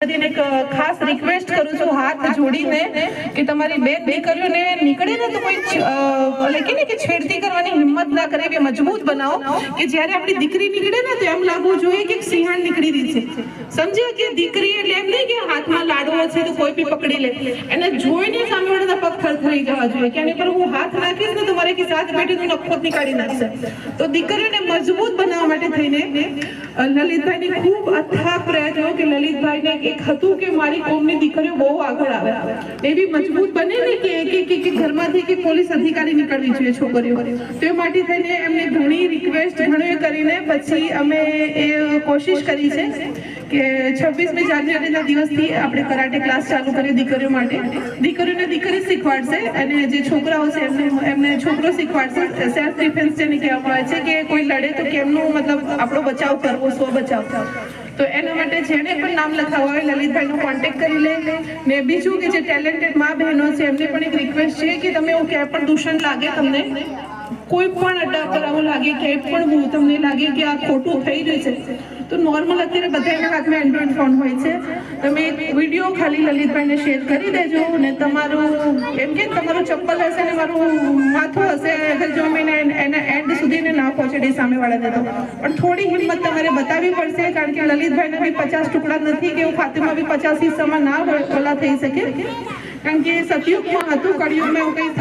એક ખાસ રિક્વેસ્ટ કરું છું હાથ જોડીને કે તમારી બેન દીકરીઓને નીકળે ને તો કોઈ કે છેડતી કરવાની હિંમત ના કરે, કે મજબૂત બનાવો કે જ્યારે આપણી દીકરી નીકળે ને તો એમ લાગવું જોઈએ કે સિંહણ નીકળી રહી છે. સમજ્યા કે દીકરી એટલે એમ નહીં કે હાથમાં લાડવો છે તો કોઈ બી પકડી લે, એને જોઈને સામેવાળાના પગ થરથરી જવા જોઈએ કે આની પર હું હાથ નાખીશ ને તો મારે કે સાથ પેટીનું નખોત નીકાળી નાખશે. તો દીકરીને મજબૂત બનાવવા માટે થઈને લલિતભાઈની ખૂબ અથાગ પ્રયત્નો કે લલિતભાઈને એક હતું કે મારી કોમની દીકરીઓ બહુ આગળ આવે, એવી મજબૂત બને ને કે ઘરમાંથી કે પોલીસ અધિકારી નીકળવી જોઈએ છોકરીઓ. તો એ માટે થઈને એમને ઘણી રિક્વેસ્ટ ઘણી કરીને પછી અમે એ કોશિશ કરી છે કે 26મી જાન્યુઆરીના દિવસથી આપણે કરાટે ક્લાસ ચાલુ કરીએ દીકરીઓ માટે. દીકરીઓને દીકરી શીખવાડશે અને જે છોકરાઓ છે એમને છોકરો શીખવાડશે. સેલ્ફ ડિફેન્સ જેને કહેવામાં આવે છે કે કોઈ લડે તો કેમનું મતલબ આપણો બચાવ કરવો, સ્વ બચાવ. તો એના માટે જેને પણ નામ લખાવવા હોય લલિતભાઈનો કોન્ટેક્ટ કરી લે. ને બીજું કે જે ટેલેન્ટેડ મા બહેનો છે એમને પણ એક રિક્વેસ્ટ છે કે તમે એવું ક્યાંય પણ દૂષણ લાગે, તમને કોઈ પણ અટક કરાવવું લાગે, ક્યાંય પણ તમને લાગે કે આ ખોટું થઈ રહ્યું છે તો નોર્મલ અત્યારે બધાના હાથમાં એન્ડ્રોઈડ ફોન હોય છે, તમે એક વિડીયો ખાલી લલિતભાઈને શેર કરી દેજો. ને તમારું એમ કે તમારું ચપ્પલ હશે ને મારું માથું હશે અગર જો અમે એના એન્ડ સુધી ના પહોંચડી સામેવાળાને તો પણ થોડી હિંમત તમારે બતાવવી પડશે, કારણ કે લલિતભાઈને બી 50 ટુકડા નથી કે એવું ફાતિમા બી 50 હિસ્સામાં ના ઓલા થઈ શકે, કારણ કે સતયુગમાં હતું, કળિયુગમાં એવું કંઈ